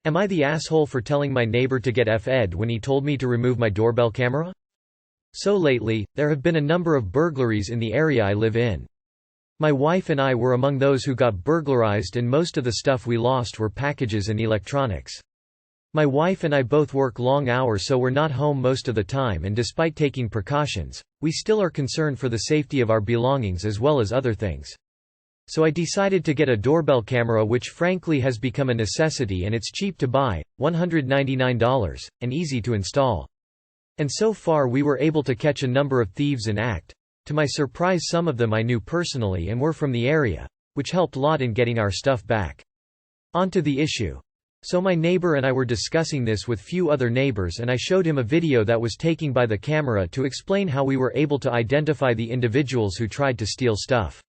Am I the asshole for telling my neighbor to get F-ed when he told me to remove my doorbell camera? So lately, there have been a number of burglaries in the area I live in. My wife and I were among those who got burglarized, and most of the stuff we lost were packages and electronics. My wife and I both work long hours, so we're not home most of the time, and despite taking precautions, we still are concerned for the safety of our belongings as well as other things. So I decided to get a doorbell camera, which frankly has become a necessity, and it's cheap to buy, $199, and easy to install. And so far we were able to catch a number of thieves in act. To my surprise, some of them I knew personally and were from the area, which helped a lot in getting our stuff back. On to the issue. So my neighbor and I were discussing this with few other neighbors, and I showed him a video that was taken by the camera to explain how we were able to identify the individuals who tried to steal stuff.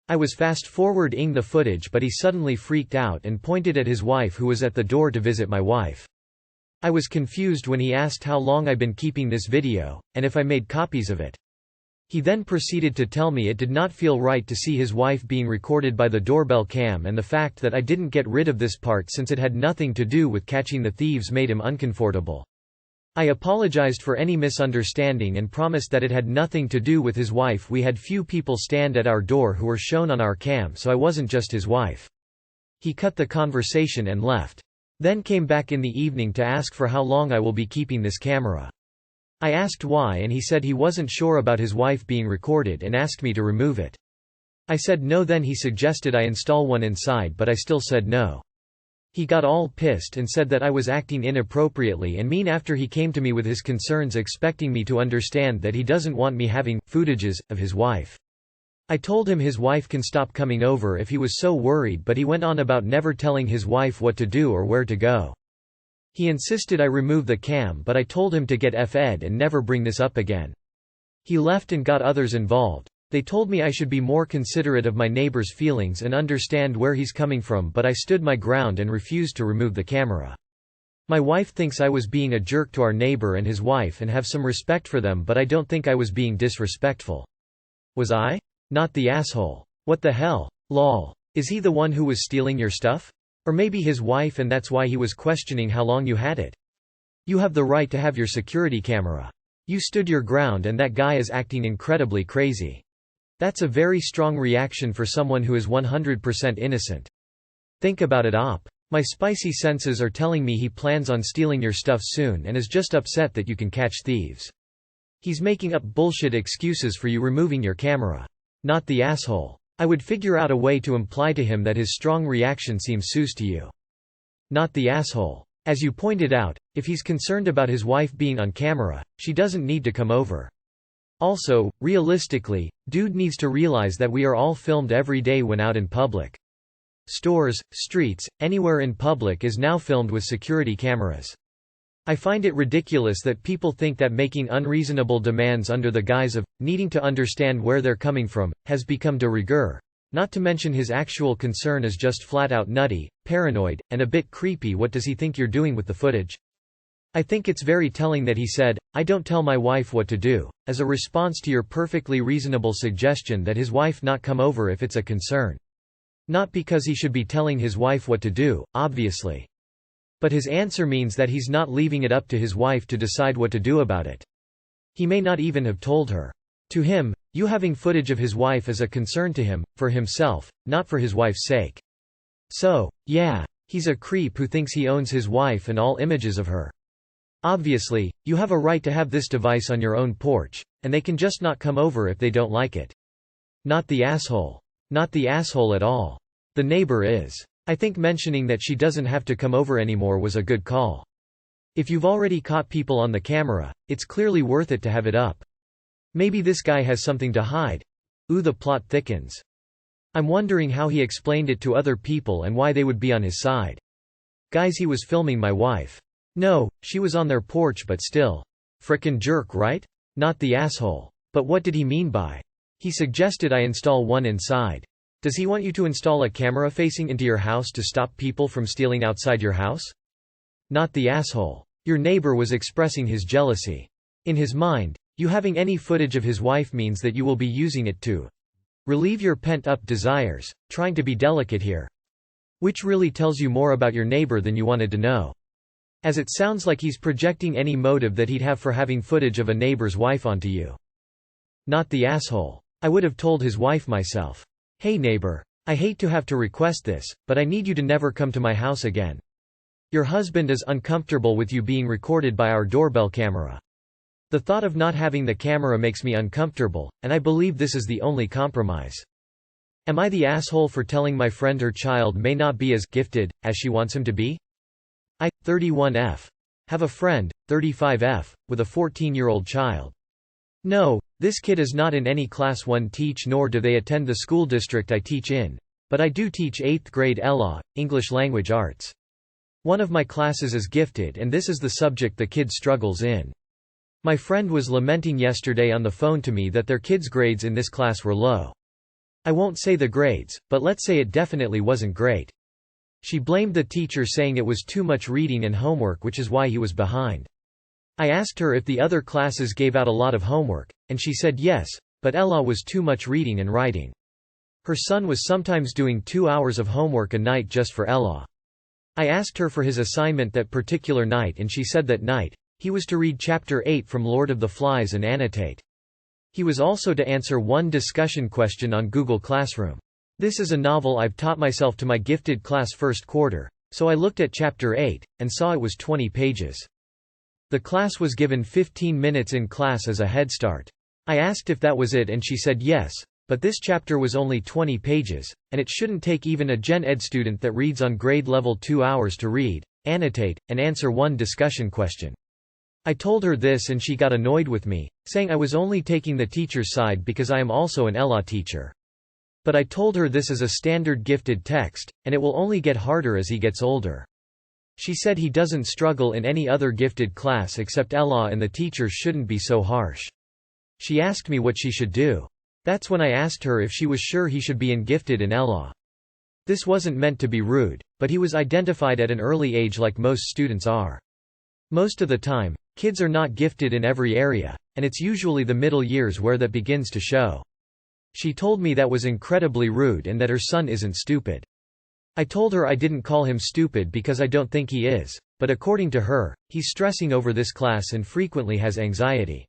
I was fast-forwarding the footage, but he suddenly freaked out and pointed at his wife, who was at the door to visit my wife. I was confused when he asked how long I'd been keeping this video, and if I made copies of it. He then proceeded to tell me it did not feel right to see his wife being recorded by the doorbell cam, and the fact that I didn't get rid of this part since it had nothing to do with catching the thieves made him uncomfortable. I apologized for any misunderstanding and promised that it had nothing to do with his wife. We had few people stand at our door who were shown on our cam, so I wasn't just his wife. He cut the conversation and left. Then came back in the evening to ask for how long I will be keeping this camera. I asked why, and he said he wasn't sure about his wife being recorded and asked me to remove it. I said no. Then he suggested I install one inside, but I still said no. He got all pissed and said that I was acting inappropriately and mean after he came to me with his concerns, expecting me to understand that he doesn't want me having footages of his wife. I told him his wife can stop coming over if he was so worried, but he went on about never telling his wife what to do or where to go. He insisted I remove the cam, but I told him to get F-ed and never bring this up again. He left and got others involved. They told me I should be more considerate of my neighbor's feelings and understand where he's coming from, but I stood my ground and refused to remove the camera. My wife thinks I was being a jerk to our neighbor and his wife and have some respect for them, but I don't think I was being disrespectful. Was I? Not the asshole. What the hell? Lol. Is he the one who was stealing your stuff? Or maybe his wife, and that's why he was questioning how long you had it? You have the right to have your security camera. You stood your ground, and that guy is acting incredibly crazy. That's a very strong reaction for someone who is 100% innocent. Think about it, op. My spicy senses are telling me he plans on stealing your stuff soon and is just upset that you can catch thieves. He's making up bullshit excuses for you removing your camera. Not the asshole. I would figure out a way to imply to him that his strong reaction seems sus to you. Not the asshole. As you pointed out, if he's concerned about his wife being on camera, she doesn't need to come over. Also, realistically, dude needs to realize that we are all filmed every day when out in public. Stores, streets, anywhere in public is now filmed with security cameras. I find it ridiculous that people think that making unreasonable demands under the guise of needing to understand where they're coming from has become de rigueur. Not to mention his actual concern is just flat out nutty, paranoid, and a bit creepy. What does he think you're doing with the footage? I think it's very telling that he said, "I don't tell my wife what to do," as a response to your perfectly reasonable suggestion that his wife not come over if it's a concern. Not because he should be telling his wife what to do, obviously. But his answer means that he's not leaving it up to his wife to decide what to do about it. He may not even have told her. To him, you having footage of his wife is a concern to him, for himself, not for his wife's sake. So, yeah, he's a creep who thinks he owns his wife and all images of her. Obviously, you have a right to have this device on your own porch, and they can just not come over if they don't like it. Not the asshole. Not the asshole at all. The neighbor is. I think mentioning that she doesn't have to come over anymore was a good call. If you've already caught people on the camera, it's clearly worth it to have it up. Maybe this guy has something to hide. Ooh, the plot thickens. I'm wondering how he explained it to other people and why they would be on his side. Guys, he was filming my wife. No, she was on their porch, but still. Frickin' jerk, right? Not the asshole. But what did he mean by? He suggested I install one inside. Does he want you to install a camera facing into your house to stop people from stealing outside your house? Not the asshole. Your neighbor was expressing his jealousy. In his mind, you having any footage of his wife means that you will be using it to relieve your pent-up desires, trying to be delicate here. Which really tells you more about your neighbor than you wanted to know. As it sounds like he's projecting any motive that he'd have for having footage of a neighbor's wife onto you. Not the asshole. I would have told his wife myself. Hey neighbor. I hate to have to request this, but I need you to never come to my house again. Your husband is uncomfortable with you being recorded by our doorbell camera. The thought of not having the camera makes me uncomfortable, and I believe this is the only compromise. Am I the asshole for telling my friend her child may not be as gifted as she wants him to be? I, 31F. Have a friend, 35F, with a 14-year-old child. No, this kid is not in any class 1 teach nor do they attend the school district I teach in. But I do teach 8th grade ELA, English Language Arts. One of my classes is gifted and this is the subject the kid struggles in. My friend was lamenting yesterday on the phone to me that their kid's grades in this class were low. I won't say the grades, but let's say it definitely wasn't great. She blamed the teacher saying it was too much reading and homework which is why he was behind. I asked her if the other classes gave out a lot of homework, and she said yes, but ELA was too much reading and writing. Her son was sometimes doing 2 hours of homework a night just for ELA. I asked her for his assignment that particular night and she said that night, he was to read Chapter 8 from Lord of the Flies and annotate. He was also to answer one discussion question on Google Classroom. This is a novel I've taught myself to my gifted class first quarter, so I looked at Chapter 8, and saw it was 20 pages. The class was given 15 minutes in class as a head start. I asked if that was it and she said yes, but this chapter was only 20 pages, and it shouldn't take even a Gen Ed student that reads on grade level 2 hours to read, annotate, and answer one discussion question. I told her this and she got annoyed with me, saying I was only taking the teacher's side because I am also an ELA teacher. But I told her this is a standard gifted text, and it will only get harder as he gets older. She said he doesn't struggle in any other gifted class except ELA and the teachers shouldn't be so harsh. She asked me what she should do. That's when I asked her if she was sure he should be in gifted in ELA. This wasn't meant to be rude, but he was identified at an early age like most students are. Most of the time, kids are not gifted in every area, and it's usually the middle years where that begins to show. She told me that was incredibly rude and that her son isn't stupid. I told her I didn't call him stupid because I don't think he is, but according to her, he's stressing over this class and frequently has anxiety.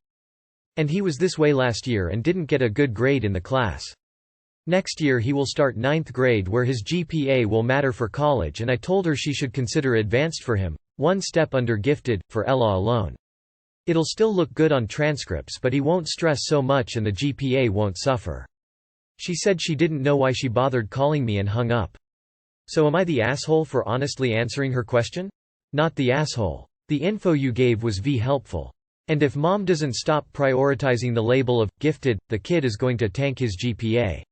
And he was this way last year and didn't get a good grade in the class. Next year he will start 9th grade where his GPA will matter for college and I told her she should consider advanced for him, one step under gifted, for ELA alone. It'll still look good on transcripts but he won't stress so much and the GPA won't suffer. She said she didn't know why she bothered calling me and hung up. So am I the asshole for honestly answering her question? Not the asshole. The info you gave was helpful. And if mom doesn't stop prioritizing the label of gifted, the kid is going to tank his GPA.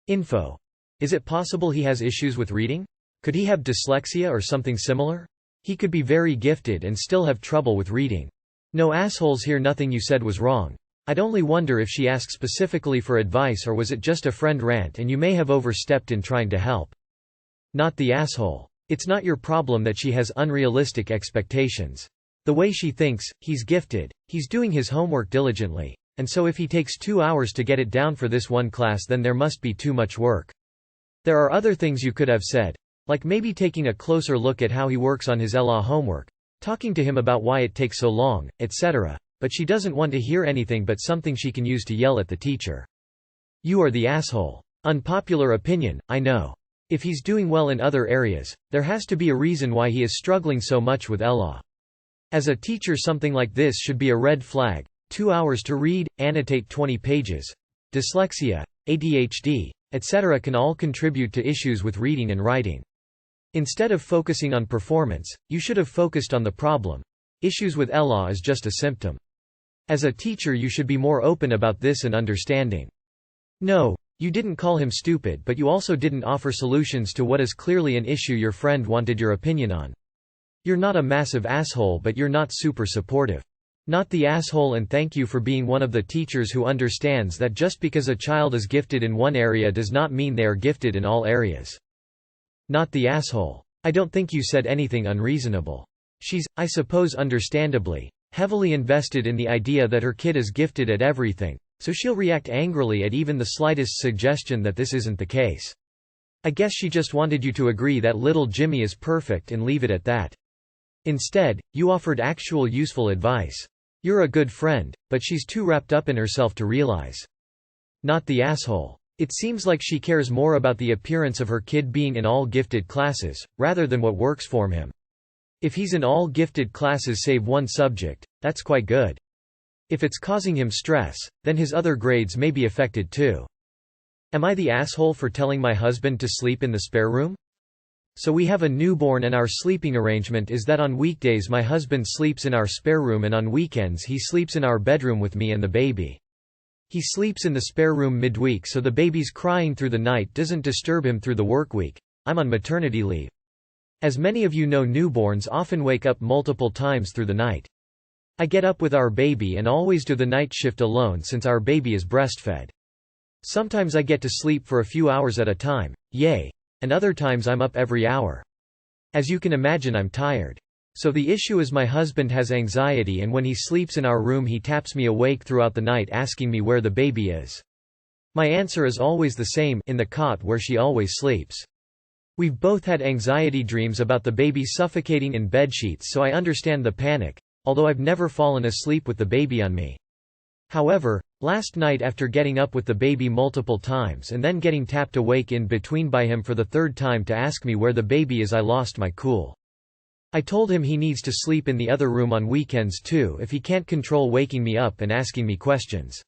Info. Is it possible he has issues with reading? Could he have dyslexia or something similar? He could be very gifted and still have trouble with reading. No assholes here. Nothing you said was wrong. I'd only wonder if she asked specifically for advice or was it just a friend rant and you may have overstepped in trying to help. Not the asshole. It's not your problem that she has unrealistic expectations. The way she thinks, he's gifted, he's doing his homework diligently, and so if he takes 2 hours to get it down for this one class then there must be too much work. There are other things you could have said, like maybe taking a closer look at how he works on his ELA homework, talking to him about why it takes so long, etc. But she doesn't want to hear anything but something she can use to yell at the teacher. You are the asshole. Unpopular opinion, I know. If he's doing well in other areas, there has to be a reason why he is struggling so much with ELA. As a teacher something like this should be a red flag. 2 hours to read, annotate 20 pages. Dyslexia, ADHD, etc. can all contribute to issues with reading and writing. Instead of focusing on performance, you should have focused on the problem. Issues with ELA is just a symptom. As a teacher you should be more open about this and understanding. No, you didn't call him stupid but you also didn't offer solutions to what is clearly an issue your friend wanted your opinion on. You're not a massive asshole but you're not super supportive. Not the asshole and thank you for being one of the teachers who understands that just because a child is gifted in one area does not mean they are gifted in all areas. Not the asshole. I don't think you said anything unreasonable. She's, I suppose understandably, heavily invested in the idea that her kid is gifted at everything, so she'll react angrily at even the slightest suggestion that this isn't the case. I guess she just wanted you to agree that little Jimmy is perfect and leave it at that. Instead, you offered actual useful advice. You're a good friend, but she's too wrapped up in herself to realize. Not the asshole. It seems like she cares more about the appearance of her kid being in all gifted classes, rather than what works for him. If he's in all gifted classes save one subject, that's quite good. If it's causing him stress, then his other grades may be affected too. Am I the asshole for telling my husband to sleep in the spare room? So we have a newborn and our sleeping arrangement is that on weekdays my husband sleeps in our spare room and on weekends he sleeps in our bedroom with me and the baby. He sleeps in the spare room midweek so the baby's crying through the night doesn't disturb him through the work week. I'm on maternity leave. As many of you know, newborns often wake up multiple times through the night. I get up with our baby and always do the night shift alone since our baby is breastfed. Sometimes I get to sleep for a few hours at a time, yay, and other times I'm up every hour. As you can imagine, I'm tired. So the issue is my husband has anxiety and when he sleeps in our room he taps me awake throughout the night asking me where the baby is. My answer is always the same, in the cot where she always sleeps. We've both had anxiety dreams about the baby suffocating in bedsheets, so I understand the panic, although I've never fallen asleep with the baby on me. However, last night after getting up with the baby multiple times and then getting tapped awake in between by him for the third time to ask me where the baby is, I lost my cool. I told him he needs to sleep in the other room on weekends too if he can't control waking me up and asking me questions.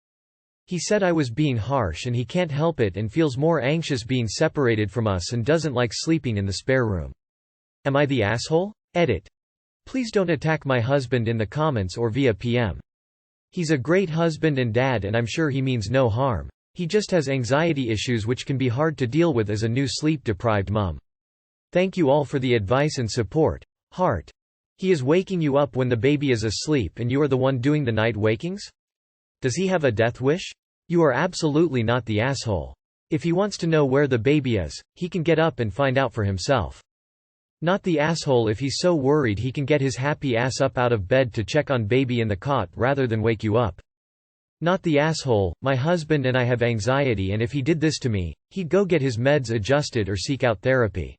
He said I was being harsh and he can't help it and feels more anxious being separated from us and doesn't like sleeping in the spare room. Am I the asshole? Edit. Please don't attack my husband in the comments or via PM. He's a great husband and dad and I'm sure he means no harm. He just has anxiety issues which can be hard to deal with as a new sleep-deprived mom. Thank you all for the advice and support. Heart. He is waking you up when the baby is asleep and you are the one doing the night wakings? Does he have a death wish? You are absolutely not the asshole. If he wants to know where the baby is, he can get up and find out for himself. Not the asshole if he's so worried he can get his happy ass up out of bed to check on baby in the cot rather than wake you up. Not the asshole, my husband and I have anxiety and if he did this to me, he'd go get his meds adjusted or seek out therapy.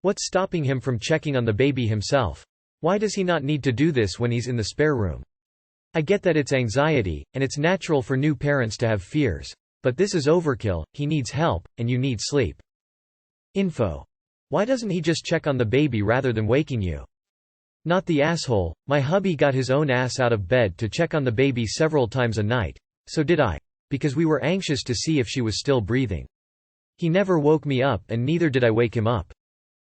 What's stopping him from checking on the baby himself? Why does he not need to do this when he's in the spare room? I get that it's anxiety, and it's natural for new parents to have fears. But this is overkill, he needs help, and you need sleep. Info. Why doesn't he just check on the baby rather than waking you? Not the asshole, my hubby got his own ass out of bed to check on the baby several times a night, so did I. Because we were anxious to see if she was still breathing. He never woke me up and neither did I wake him up.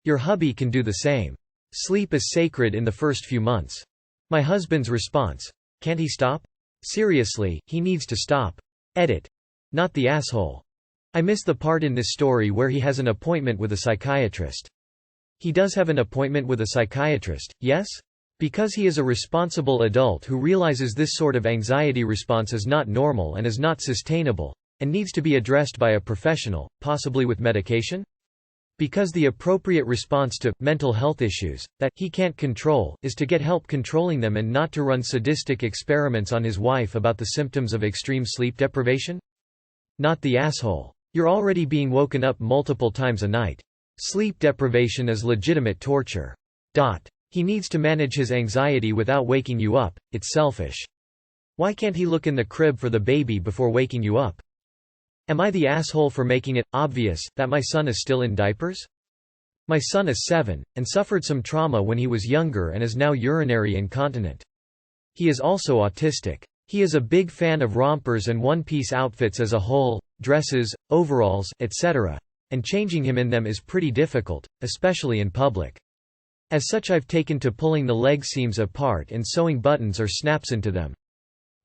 Your hubby can do the same. Sleep is sacred in the first few months. My husband's response. Can't he stop? Seriously, he needs to stop. Edit. Not the asshole. I miss the part in this story where he has an appointment with a psychiatrist. He does have an appointment with a psychiatrist, yes? Because he is a responsible adult who realizes this sort of anxiety response is not normal and is not sustainable, and needs to be addressed by a professional, possibly with medication? Because the appropriate response to mental health issues that he can't control is to get help controlling them and not to run sadistic experiments on his wife about the symptoms of extreme sleep deprivation? Not the asshole. You're already being woken up multiple times a night. Sleep deprivation is legitimate torture. He needs to manage his anxiety without waking you up, it's selfish. Why can't he look in the crib for the baby before waking you up? Am I the asshole for making it obvious that my son is still in diapers? My son is 7, and suffered some trauma when he was younger and is now urinary incontinent. He is also autistic. He is a big fan of rompers and one-piece outfits as a whole, dresses, overalls, etc., and changing him in them is pretty difficult, especially in public. As such, I've taken to pulling the leg seams apart and sewing buttons or snaps into them.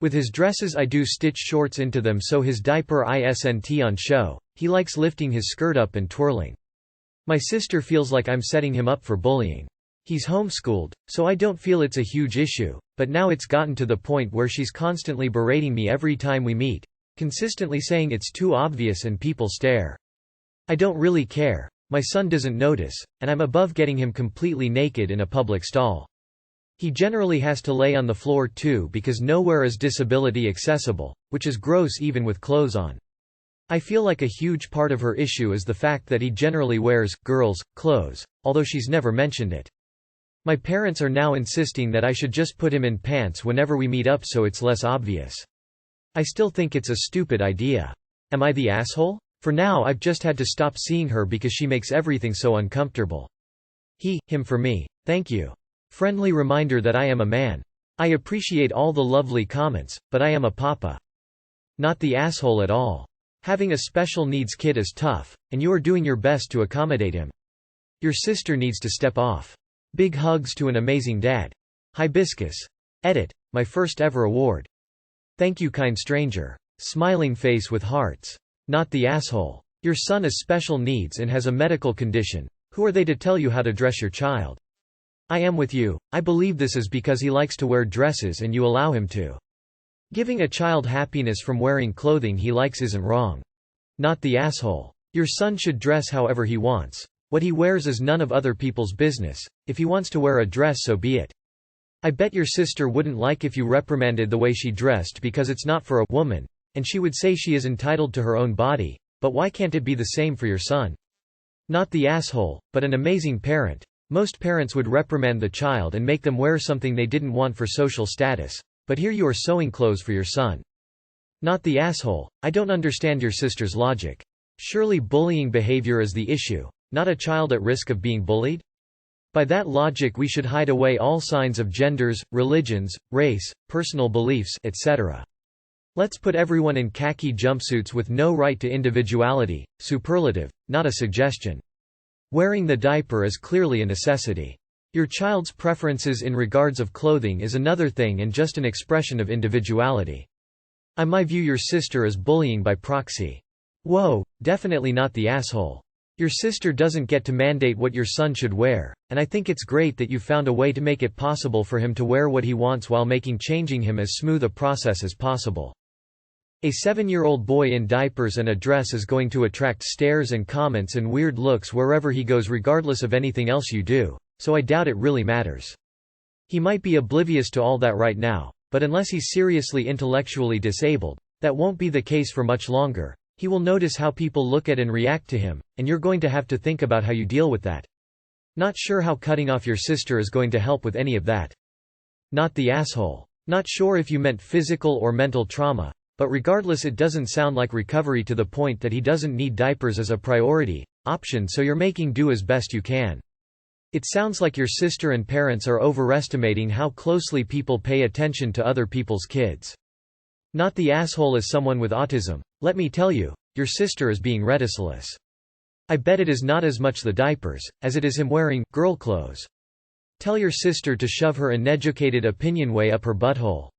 With his dresses I do stitch shorts into them so his diaper isn't on show. He likes lifting his skirt up and twirling. My sister feels like I'm setting him up for bullying. He's homeschooled, so I don't feel it's a huge issue, but now it's gotten to the point where she's constantly berating me every time we meet, consistently saying it's too obvious and people stare. I don't really care. My son doesn't notice, and I'm above getting him completely naked in a public stall. He generally has to lay on the floor too because nowhere is disability accessible, which is gross even with clothes on. I feel like a huge part of her issue is the fact that he generally wears girls' clothes, although she's never mentioned it. My parents are now insisting that I should just put him in pants whenever we meet up so it's less obvious. I still think it's a stupid idea. Am I the asshole? For now I've just had to stop seeing her because she makes everything so uncomfortable. Him for me. Thank you. Friendly reminder that I am a man. I appreciate all the lovely comments, but I am a papa. Not the asshole at all. Having a special needs kid is tough, and you are doing your best to accommodate him. Your sister needs to step off. Big hugs to an amazing dad. Hibiscus. Edit. My first ever award. Thank you, kind stranger. Smiling face with hearts. Not the asshole. Your son has special needs and has a medical condition. Who are they to tell you how to dress your child? I am with you. I believe this is because he likes to wear dresses and you allow him to. Giving a child happiness from wearing clothing he likes isn't wrong. Not the asshole. Your son should dress however he wants. What he wears is none of other people's business. If he wants to wear a dress, so be it. I bet your sister wouldn't like if you reprimanded the way she dressed because it's not for a woman, and she would say she is entitled to her own body, but why can't it be the same for your son? Not the asshole, but an amazing parent. Most parents would reprimand the child and make them wear something they didn't want for social status. But here you are sewing clothes for your son. Not the asshole. I don't understand your sister's logic. Surely bullying behavior is the issue, not a child at risk of being bullied? By that logic we should hide away all signs of genders, religions, race, personal beliefs, etc. Let's put everyone in khaki jumpsuits with no right to individuality, superlative, not a suggestion. Wearing the diaper is clearly a necessity. Your child's preferences in regards of clothing is another thing and just an expression of individuality. I might view your sister as bullying by proxy. Whoa, definitely not the asshole. Your sister doesn't get to mandate what your son should wear, and I think it's great that you found a way to make it possible for him to wear what he wants while making changing him as smooth a process as possible. A 7-year-old boy in diapers and a dress is going to attract stares and comments and weird looks wherever he goes regardless of anything else you do. So I doubt it really matters. He might be oblivious to all that right now, but unless he's seriously intellectually disabled, that won't be the case for much longer. He will notice how people look at and react to him, and you're going to have to think about how you deal with that. Not sure how cutting off your sister is going to help with any of that. Not the asshole. Not sure if you meant physical or mental trauma, but regardless it doesn't sound like recovery to the point that he doesn't need diapers as a priority option, so you're making do as best you can. It sounds like your sister and parents are overestimating how closely people pay attention to other people's kids. Not the asshole is someone with autism. Let me tell you, your sister is being ridiculous. I bet it is not as much the diapers, as it is him wearing girl clothes. Tell your sister to shove her uneducated opinion way up her butthole.